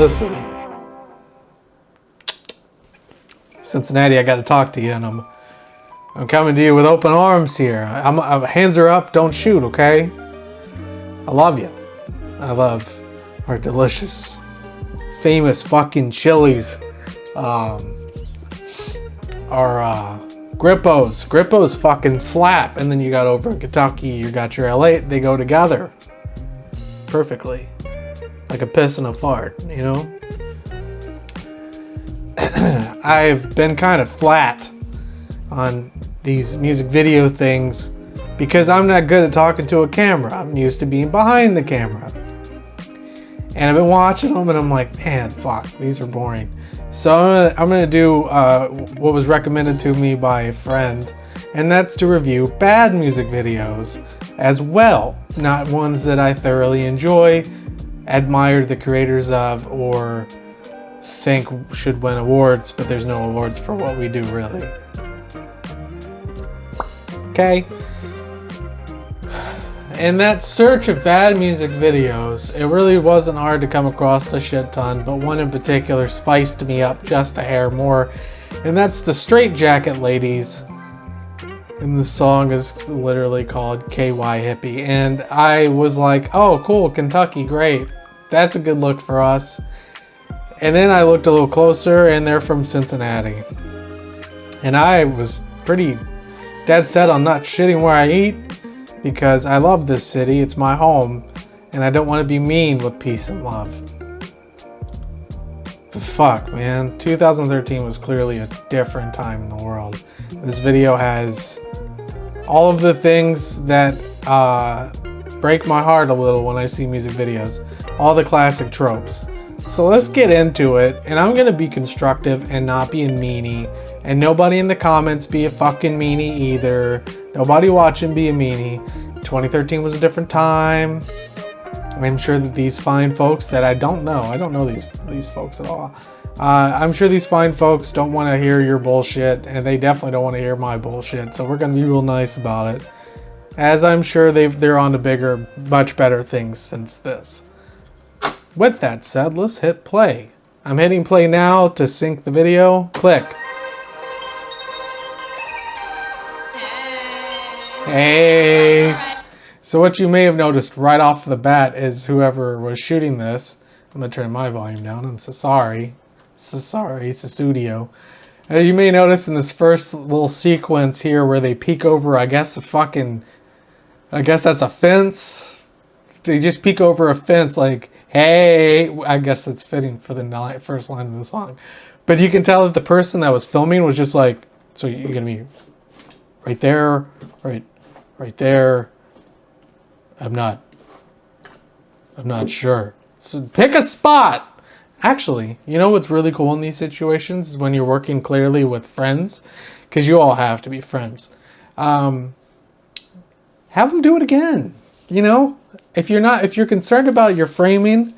listen. Cincinnati, I got to talk to you, and I'm coming to you with open arms here. Hands are up, don't shoot, okay? I love you. I love our delicious, famous fucking chilies. Our Grippos. Grippos fucking slap. And then you got over in Kentucky, you got your LA. They go together perfectly. Like a piss and a fart, you know? I've been kind of flat on these music video things because I'm not good at talking to a camera. I'm used to being behind the camera. And I've been watching them and I'm like, man, fuck, these are boring. So I'm gonna do what was recommended to me by a friend, and that's to review bad music videos as well. Not ones that I thoroughly enjoy, admire the creators of, or think should win awards, but there's no awards for what we do, really. Okay? In that search of bad music videos, it really wasn't hard to come across a shit ton, but one in particular spiced me up just a hair more, and that's the Straight Jacket Ladies. And the song is literally called KY Hippie, and I was like, oh cool, Kentucky, great. That's a good look for us. And then I looked a little closer, and they're from Cincinnati. And I was pretty dead set on not shitting where I eat, because I love this city, it's my home, and I don't want to be mean with peace and love. But fuck, man, 2013 was clearly a different time in the world. This video has all of the things that break my heart a little when I see music videos. All the classic tropes. So let's get into it, and I'm gonna be constructive and not be a meanie, and nobody in the comments be a fucking meanie either. Nobody watching be a meanie. 2013 was a different time. I'm sure that these fine folks that I don't know these folks at all. I'm sure these fine folks don't want to hear your bullshit, and they definitely don't want to hear my bullshit, so we're gonna be real nice about it. As I'm sure they're on to bigger, much better things since this. With that said, let's hit play. I'm hitting play now to sync the video. Click. Hey. So what you may have noticed right off the bat is whoever was shooting this. I'm going to turn my volume down. I'm so sorry. So sorry, Susudio. You may notice in this first little sequence here where they peek over, I guess that's a fence. They just peek over a fence like, hey, I guess that's fitting for the first line of the song. But you can tell that the person that was filming was just like, so you're going to be right there, right there. I'm not sure. So pick a spot. Actually, you know what's really cool in these situations is when you're working clearly with friends, because you all have to be friends. Have them do it again. You know, if you're concerned about your framing,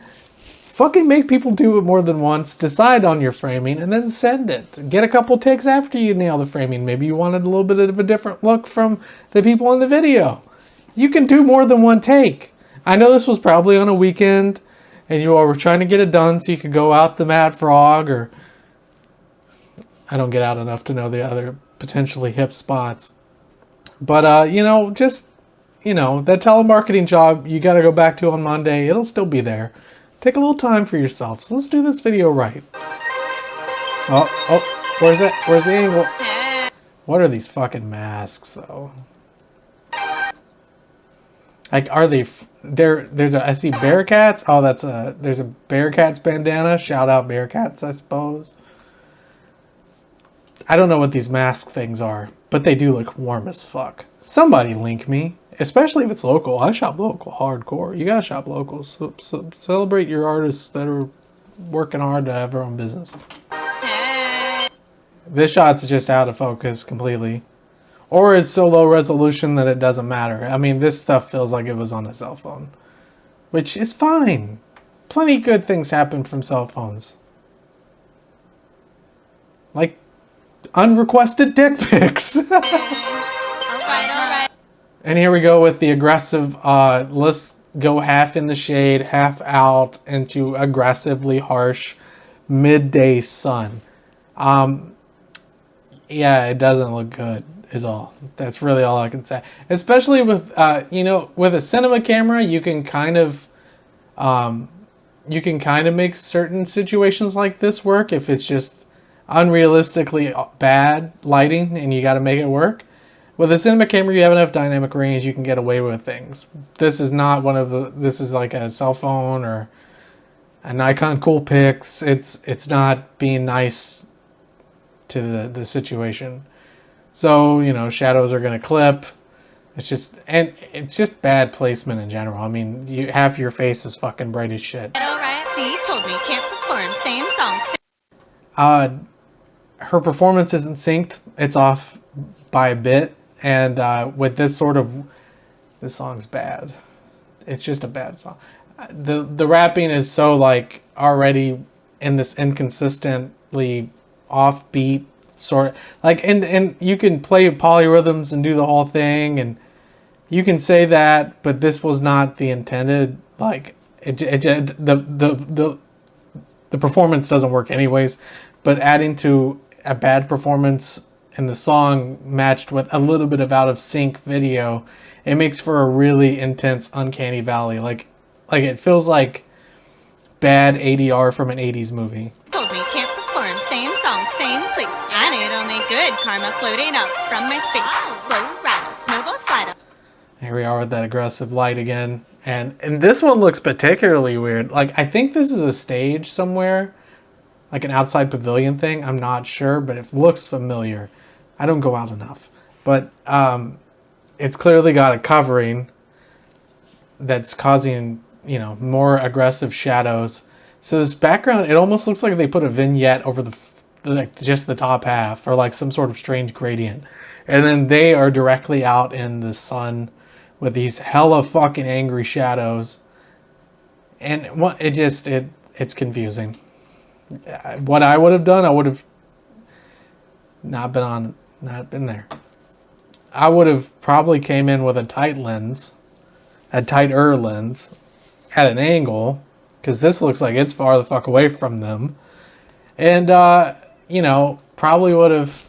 fucking make people do it more than once. Decide on your framing and then send it. Get a couple takes after you nail the framing. Maybe you wanted a little bit of a different look from the people in the video. You can do more than one take. I know this was probably on a weekend and you all were trying to get it done so you could go out the Mad Frog, or I don't get out enough to know the other potentially hip spots. But, that telemarketing job you got to go back to on Monday, it'll still be there. Take a little time for yourself. So let's do this video right. Oh, where's the angle? What are these fucking masks, though? Like, are they... I see Bearcats. Oh, there's a Bearcats bandana. Shout out Bearcats, I suppose. I don't know what these mask things are, but they do look warm as fuck. Somebody link me, especially if it's local. I shop local, hardcore. You gotta shop local. So celebrate your artists that are working hard to have their own business. This shot's just out of focus completely. Or it's so low resolution that it doesn't matter. I mean, this stuff feels like it was on a cell phone. Which is fine. Plenty good things happen from cell phones. Like unrequested dick pics. Alright. And here we go with the aggressive, let's go half in the shade, half out into aggressively harsh midday sun. Yeah, it doesn't look good is all. That's really all I can say. Especially with, with a cinema camera, you can kind of make certain situations like this work if it's just unrealistically bad lighting and you got to make it work. With a cinema camera, you have enough dynamic range, you can get away with things. This is not this is like a cell phone or a Nikon Coolpix. It's not being nice to the situation. So, shadows are going to clip. It's just bad placement in general. I mean, half your face is fucking bright as shit. See, told me can't perform same song. Her performance isn't synced. It's off by a bit. And with this song's bad. It's just a bad song. The rapping is so like already in this inconsistently offbeat sort of like, and you can play polyrhythms and do the whole thing, and you can say that, but this was not the intended. Like the performance doesn't work anyways. But adding to a bad performance in the song matched with a little bit of out of sync video, it makes for a really intense uncanny valley. Like it feels like bad ADR from an 80s movie. Told me can't perform same song, same place. And it only good karma floating up from my space. Flow ride, snowball slide. Here we are with that aggressive light again. And this one looks particularly weird. Like, I think this is a stage somewhere, like an outside pavilion thing. I'm not sure, but it looks familiar. I don't go out enough. But it's clearly got a covering that's causing, more aggressive shadows. So this background, it almost looks like they put a vignette over just the top half, or like some sort of strange gradient. And then they are directly out in the sun with these hella fucking angry shadows. And it's confusing. What I would have done, I would have not been there. I would have probably came in with a tighter lens at an angle, because this looks like it's far the fuck away from them. And, probably would have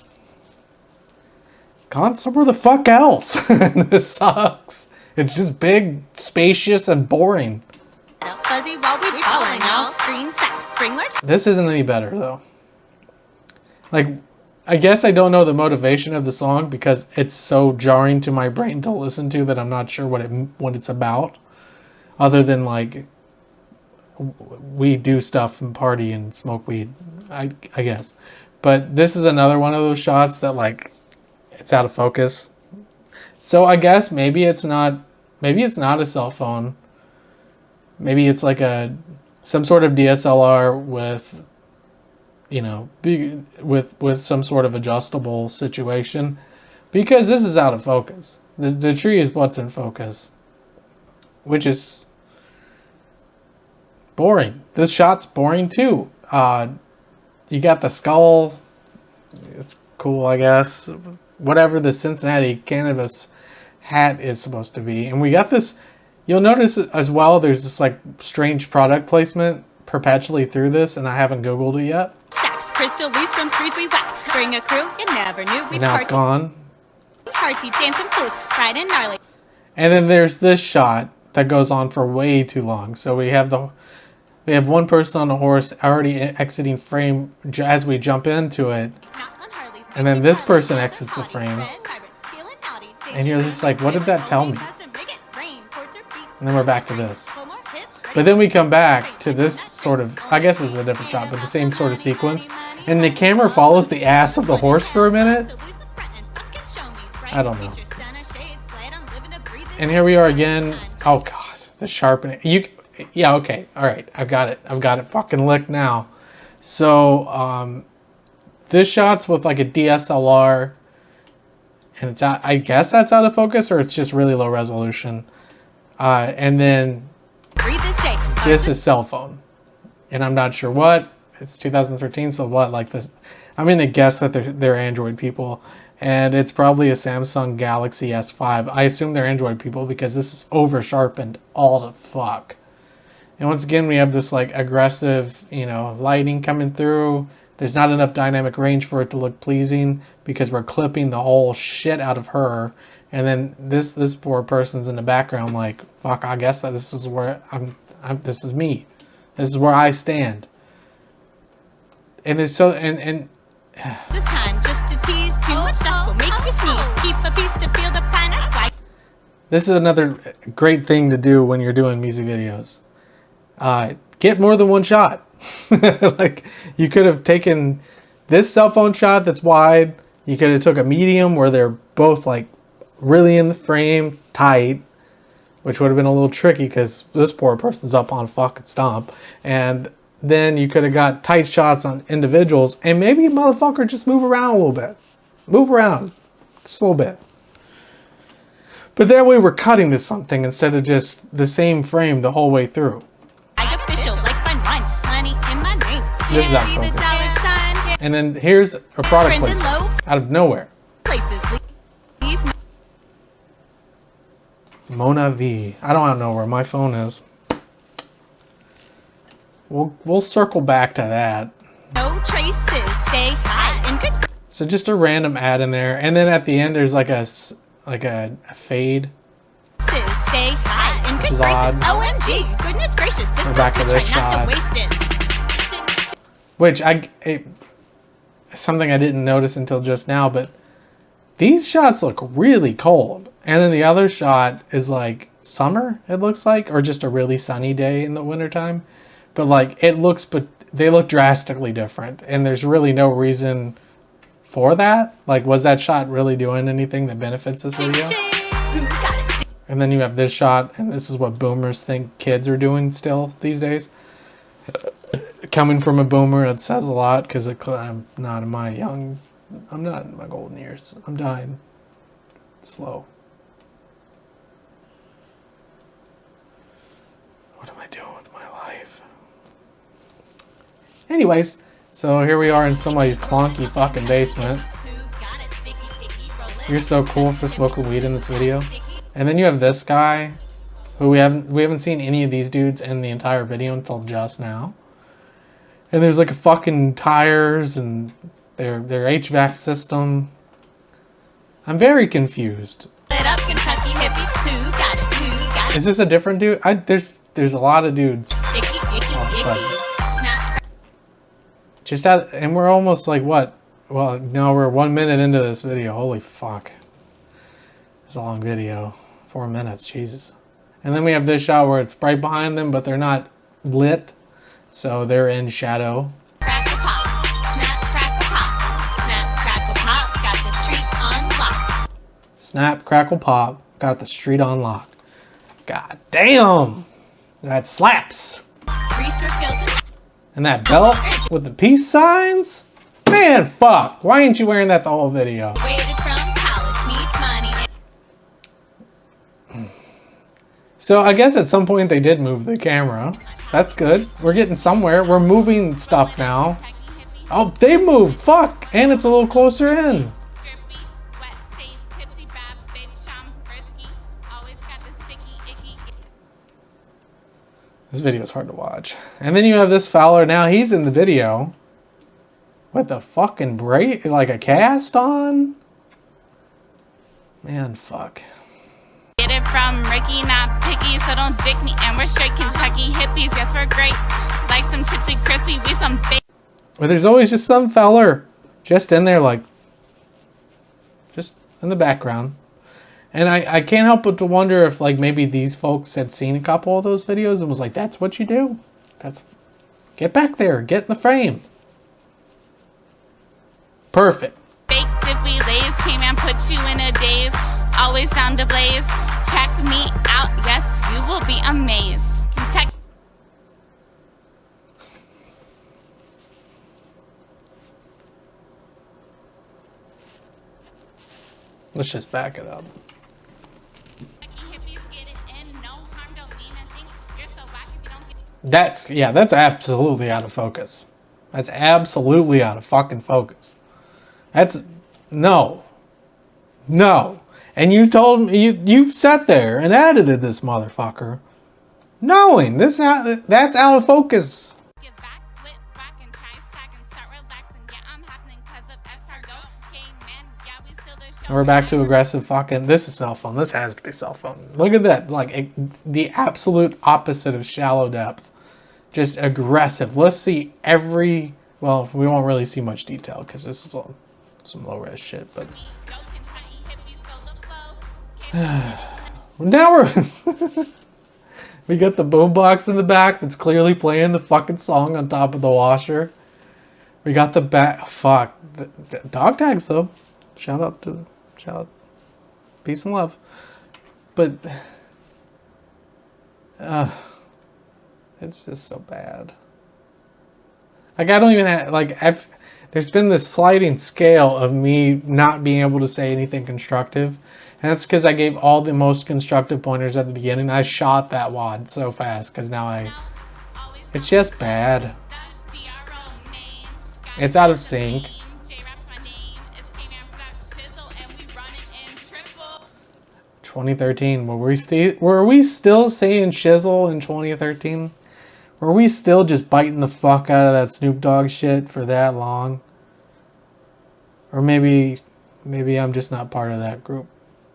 gone somewhere the fuck else. This sucks. It's just big, spacious, and boring. Fuzzy while we falling out. Green sacks, springlers. This isn't any better, though. Like, I guess I don't know the motivation of the song because it's so jarring to my brain to listen to that I'm not sure what it's about. Other than, like, we do stuff and party and smoke weed, I guess. But this is another one of those shots that, like, it's out of focus. So I guess maybe it's not a cell phone. Maybe it's like some sort of DSLR with, with some sort of adjustable situation, because this is out of focus. The tree is what's in focus, which is boring. This shot's boring too. You got the skull. It's cool, I guess. Whatever the Cincinnati cannabis hat is supposed to be. And we got this, you'll notice as well, there's this like strange product placement perpetually through this, and I haven't Googled it yet. Stacks, crystal loose from trees we whack. Bring a crew, you never knew we'd now it's gone. Party, dancing fools, bright and gnarly. And then there's this shot that goes on for way too long. So we have one person on a horse already exiting frame as we jump into it. And then this person exits the frame. And you're just like, what did that tell me? And then we're back to this. But then we come back to this sort of, I guess it's a different shot, but the same sort of sequence. And the camera follows the ass of the horse for a minute. I don't know. And here we are again. Oh god, the sharpening. Yeah, okay, all right, I've got it fucking licked now. So this shot's with like a DSLR, and it's out, I guess that's out of focus, or it's just really low resolution. And then this is cell phone, and I'm not sure what. It's 2013, so what, like this? I'm gonna guess that they're Android people, And it's probably a Samsung Galaxy S5. I assume they're Android people because this is over sharpened all the fuck. And once again, we have this like aggressive, you know, lighting coming through. There's not enough dynamic range for it to look pleasing because we're clipping the whole shit out of her. And then this poor person's in the background like, fuck, I guess that this is where this is me. This is where I stand. And it's so, and This time, just to tease, too much dust will make you sneeze. Keep a piece to feel the pan I swag. this is another great thing to do when you're doing music videos. Get more than one shot. Like, you could have taken this cell phone shot that's wide. You could have took a medium where they're both like really in the frame, tight, which would have been a little tricky because this poor person's up on fucking stomp. And then you could have got tight shots on individuals and maybe motherfucker just move around a little bit. Move around just a little bit. But that way we're cutting to something instead of just the same frame the whole way through. I official like fun one. Money in my name. Do you This is see the focus. dollar sign? And then here's a product Friends in placement low out of nowhere. places. Leave Mona V. I don't know where my phone is. We'll circle back to that. no traces. Stay high and good. So just a random ad in there, and then at the end there's like a fade. Stay high in Which good is graces. odd. OMG, goodness gracious, this We're must back be to try this not shot. to waste it. Which something I didn't notice until just now, but these shots look really cold. And then the other shot is like summer, it looks like, or just a really sunny day in the wintertime. But like but they look drastically different. And there's really no reason for that. Like, was that shot really doing anything that benefits this video? Who got it? And then you have this shot, and this is what boomers think kids are doing still these days. Coming from a boomer, it says a lot because I'm not in my golden years. I'm dying slow. What am I doing with my life? Anyways, so here we are in somebody's clunky fucking basement. You're so cool for smoking weed in this video. And then you have this guy, who we haven't seen any of these dudes in the entire video until just now. And there's like a fucking tires and their HVAC system. I'm very confused. Lit up Kentucky hippie. Who got it? Who got it? Is this a different dude? There's a lot of dudes. Sticky, icky, All of a sudden. icky. Snap. And we're almost like what? Well, no, we're 1 minute into this video. Holy fuck. It's a long video. 4 minutes, Jesus. And then we have this shot where it's right behind them, but they're not lit. So they're in shadow. Crackle pop. Snap, crackle pop. Snap, crackle pop. Got the street on lock. Snap, crackle, pop. Got the street on lock. God damn! That slaps! Resource skills and And that belt with the peace signs? Man, fuck! Why ain't you wearing that the whole video? waited from college. Need money. So I guess at some point they did move the camera. So that's good. We're getting somewhere. We're moving stuff now. Oh, they moved! Fuck! And it's a little closer in. This video is hard to watch. And then you have this fella. Now he's in the video with a fucking like a cast on. Man, fuck. Get it from Ricky, not picky, so don't dick me. And we're straight Kentucky hippies, yes, we're great. Like some chips and crispy, we some big. But there's always just some feller just in there, like, just in the background. And I can't help but to wonder if, like, maybe these folks had seen a couple of those videos and was like, that's what you do? Get back there, get in the frame. Perfect. Baked if we lays, came and put you in a daze. Always down to blaze. Check me out, yes, you will be amazed. Kentucky. Let's just back it up. Hippies get it in, no harm, don't mean a thing. You're so whack if you don't get That's absolutely out of focus. That's absolutely out of fucking focus. No. No. And you told me, you sat there and edited this motherfucker. Knowing that's out of focus. Get back, flip back, and try stack and start relaxing. Yeah, I'm happening because of escargot. Hey, man, yeah, we still the show. And we're back to aggressive fucking. This is cell phone. This has to be cell phone. Look at that. Like the absolute opposite of shallow depth. Just aggressive. Let's see every. Well, we won't really see much detail because this is all some low res shit. But now we're. We got the boombox in the back that's clearly playing the fucking song on top of the washer. We got the back. Fuck. The dog tags though. Shout out. Peace and love. But. It's just so bad. Like, I don't even have. Like, there's been this sliding scale of me not being able to say anything constructive. And that's because I gave all the most constructive pointers at the beginning. I shot that wad so fast because now it's just bad. It's out of sync. 2013. Were we still saying shizzle in 2013? Were we still just biting the fuck out of that Snoop Dogg shit for that long? Or maybe I'm just not part of that group.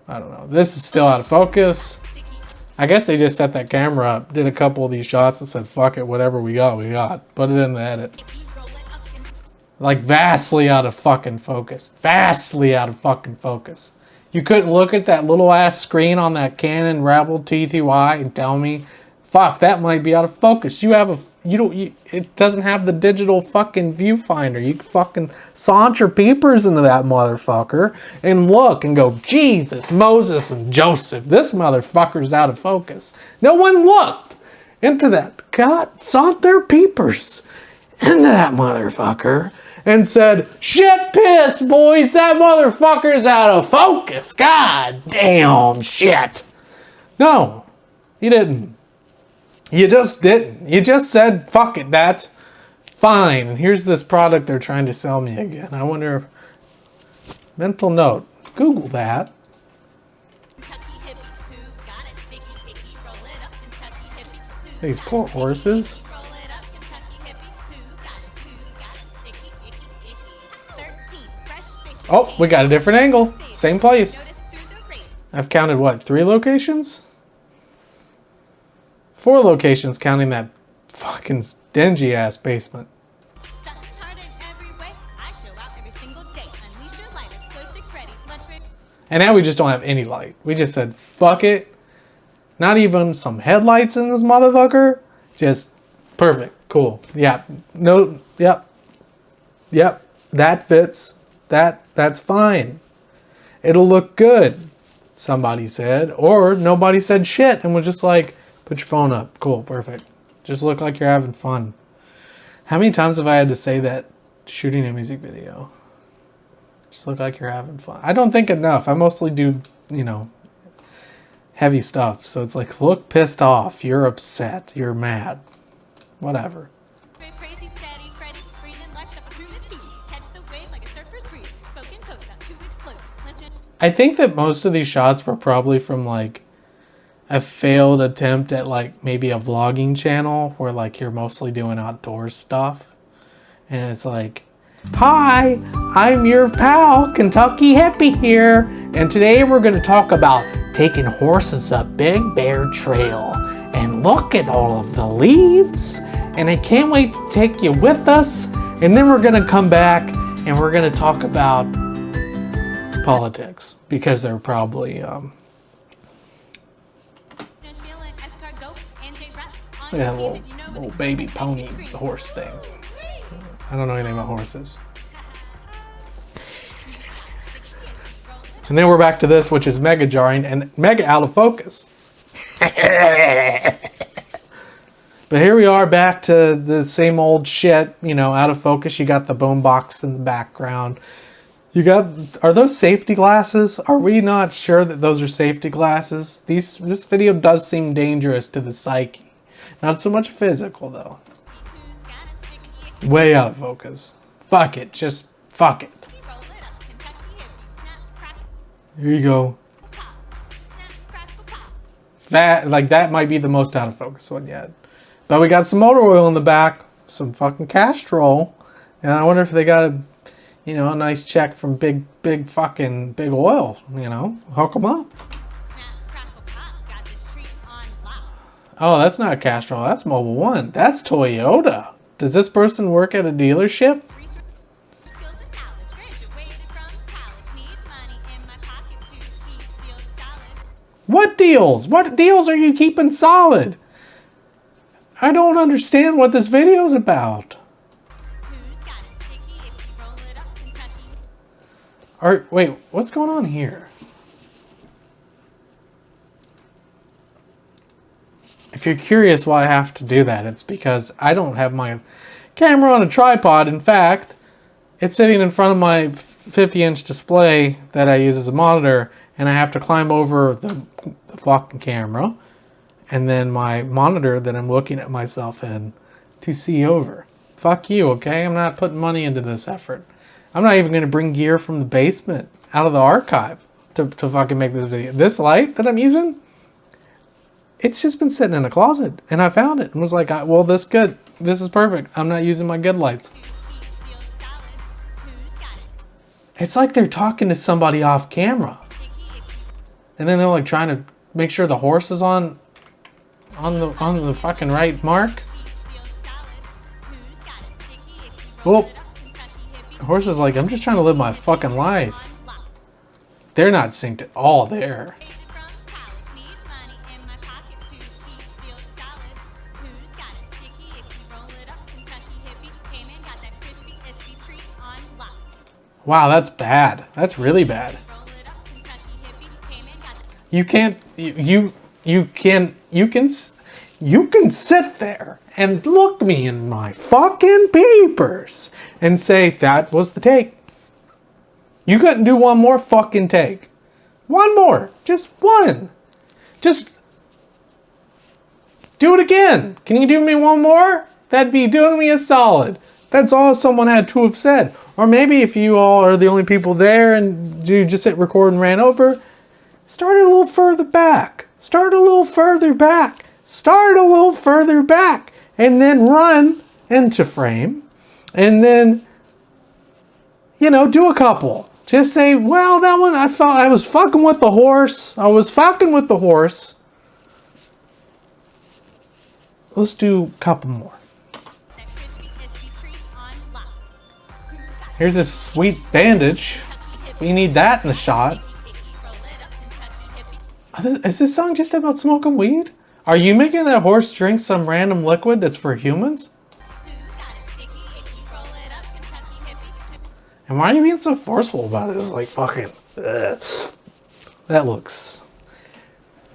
I don't know. This is still out of focus. I guess they just set that camera up, did a couple of these shots and said, fuck it, whatever we got, we got. Put it in the edit. Like, vastly out of fucking focus. Vastly out of fucking focus. You couldn't look at that little ass screen on that Canon Rebel TTY and tell me, fuck, that might be out of focus. It doesn't have the digital fucking viewfinder. You can fucking saunter peepers into that motherfucker and look and go, Jesus, Moses, and Joseph. This motherfucker's out of focus. No one looked into that. God, saunter peepers into that motherfucker and said, shit piss, boys, that motherfucker's out of focus. God damn shit. No, you didn't. You just didn't. You just said, fuck it, that's fine. And here's this product they're trying to sell me again. I wonder if... Mental note. Google that. These poor horses. Oh, we got a different angle. Same place. I've counted, what, 3 locations? 4 locations, counting that fucking dingy ass basement. And now we just don't have any light. We just said, fuck it. Not even some headlights in this motherfucker. Just perfect. Cool. Yeah. No. Yep. Yep. That fits. That's fine. It'll look good, somebody said. Or nobody said shit and was just like, put your phone up. Cool, perfect. Just look like you're having fun. How many times have I had to say that shooting a music video? Just look like you're having fun. I don't think enough. I mostly do, heavy stuff. So it's like, look pissed off. You're upset. You're mad. Whatever. I think that most of these shots were probably from like a failed attempt at like maybe a vlogging channel where like you're mostly doing outdoor stuff. And it's like, hi, I'm your pal, Kentucky Hippie here. And today we're going to talk about taking horses up Big Bear Trail. And look at all of the leaves. And I can't wait to take you with us. And then we're going to come back and we're going to talk about politics. Because they're probably... yeah, little baby pony horse thing. I don't know anything about horses. And then we're back to this, which is mega jarring and mega out of focus. But here we are back to the same old shit, out of focus. You got the boombox in the background. Are those safety glasses? Are we not sure that those are safety glasses? This video does seem dangerous to the psyche. Not so much physical, though. Way out of focus. Fuck it. Just fuck it. Here you go. That might be the most out of focus one yet. But we got some motor oil in the back, some fucking Castrol, and I wonder if they got a nice check from big oil. Hook them up. Oh, that's not Castrol. That's Mobile One. That's Toyota. Does this person work at a dealership? What deals? What deals are you keeping solid? I don't understand what this video is about. Wait, what's going on here? If you're curious why I have to do that, it's because I don't have my camera on a tripod. In fact, it's sitting in front of my 50-inch display that I use as a monitor, and I have to climb over the fucking camera and then my monitor that I'm looking at myself in to see over. Fuck you, okay? I'm not putting money into this effort. I'm not even going to bring gear from the basement out of the archive to fucking make this video. This light that I'm using, it's just been sitting in a closet, and I found it and was like, well, this is perfect. I'm not using my good lights. It's like they're talking to somebody off camera. And then they're like trying to make sure the horse is on the fucking right mark. Well, the horse is like, I'm just trying to live my fucking life. They're not synced at all there. Wow, that's bad. That's really bad. You can sit there and look me in my fucking papers and say that was the take. You couldn't do one more fucking take. One more. Just one. Just do it again. Can you do me one more? That'd be doing me a solid. That's all someone had to have said. Or maybe if you all are the only people there and you just hit record and ran over, start a little further back. Start a little further back. Start a little further back. And then run into frame. And then, do a couple. Just say, well, that one, I felt I was fucking with the horse. I was fucking with the horse. Let's do a couple more. Here's this sweet bandage. We need that in the shot. Is this song just about smoking weed? Are you making that horse drink some random liquid that's for humans? And why are you being so forceful about it? It's like fucking... Ugh. That looks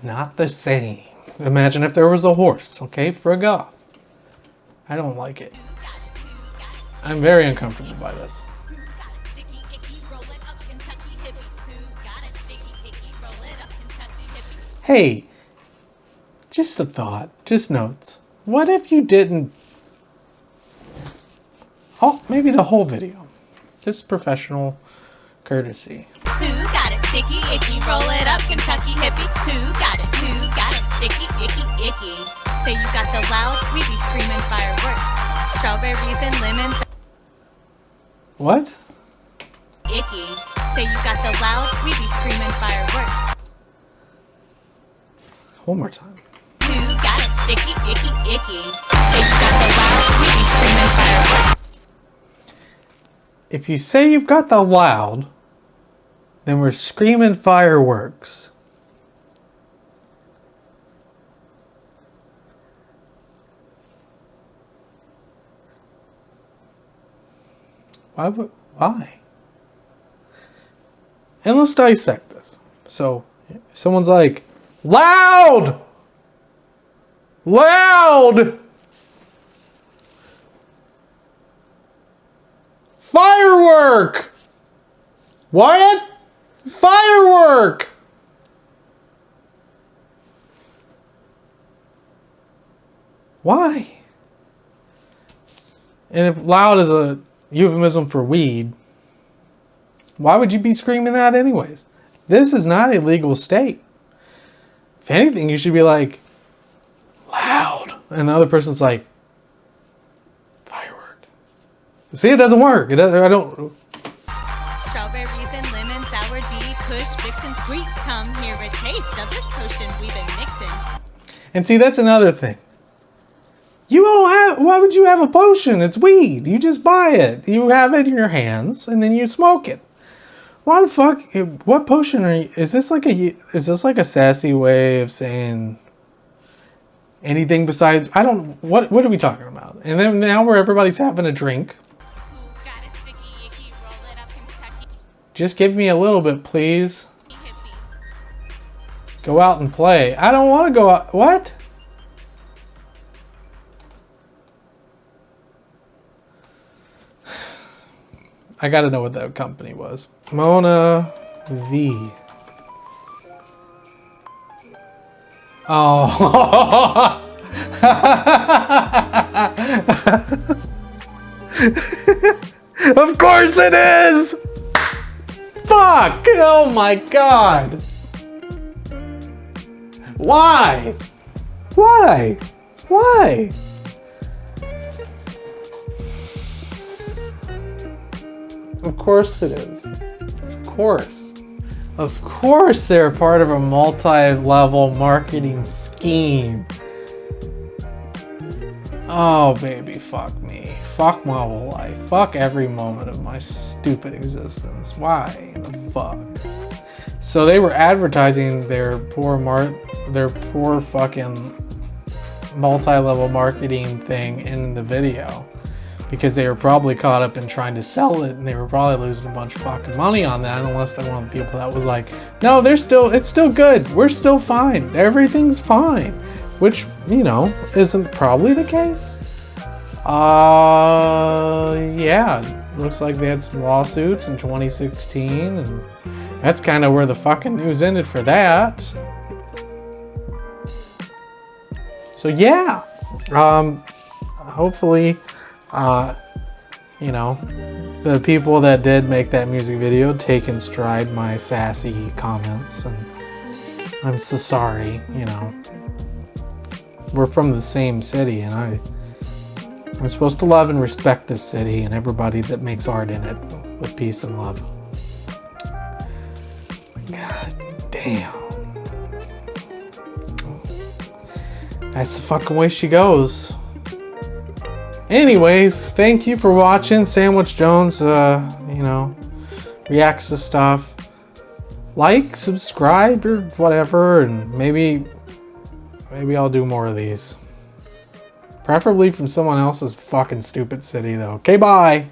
not the same. Imagine if there was a horse, okay? Frig off. I don't like it. I'm very uncomfortable by this. Hey, just a thought, just notes. What if you didn't... Oh, maybe the whole video. Just professional courtesy. Who got it sticky, icky, roll it up, Kentucky hippie. Who got it sticky, icky, icky. Say you got the loud, we be screaming fireworks. Strawberries and lemons. What? Icky. Say you got the loud, we be screaming fireworks. One more time. Who got it sticky, icky, icky. Say you got the loud, we be screaming fireworks. If you say you've got the loud, then we're screaming fireworks. Why? And let's dissect this. So, someone's like, loud! Loud! Firework! What? Firework! Why? And if loud is a euphemism for weed, why would you be screaming that anyways? This is not a legal state. If anything, you should be like, loud. And the other person's like, firework. See, it doesn't work. It doesn't, I don't. Strawberries and lemon, sour D, kush, fixin' sweet. Come hear a taste of this potion we've been mixing. And see, that's another thing. You don't have, why would you have a potion? It's weed. You just buy it. You have it in your hands and then you smoke it. Why the fuck, what potion are you, is this like a sassy way of saying anything besides, I don't, what are we talking about? And then now where everybody's having a drink. Who got it sticky, icky, roll it up, Kentucky. Just give me a little bit, please. Hippie. Go out and play. I don't want to go out. What? I gotta know what that company was. Mona V. Oh. Of course it is! Fuck! Oh my god! Why? Why? Why? Of course it is. Of course. Of course they're part of a multi-level marketing scheme. Oh baby, fuck me. Fuck my whole life. Fuck every moment of my stupid existence. Why the fuck? So they were advertising their poor fucking multi-level marketing thing in the video. Because they were probably caught up in trying to sell it, and they were probably losing a bunch of fucking money on that, unless they're one of the people that was like, no, it's still good. We're still fine. Everything's fine. Which, you know, isn't probably the case. Yeah. Looks like they had some lawsuits in 2016, and that's kind of where the fucking news ended for that. So yeah. Hopefully, you know, the people that did make that music video take in stride my sassy comments, and I'm so sorry, you know. We're from the same city, and I'm supposed to love and respect this city and everybody that makes art in it with peace and love. God damn. That's the fucking way she goes. Anyways, thank you for watching. Sandwich Jones, you know, reacts to stuff. Like, subscribe, or whatever, and maybe I'll do more of these. Preferably from someone else's fucking stupid city, though. Okay, bye!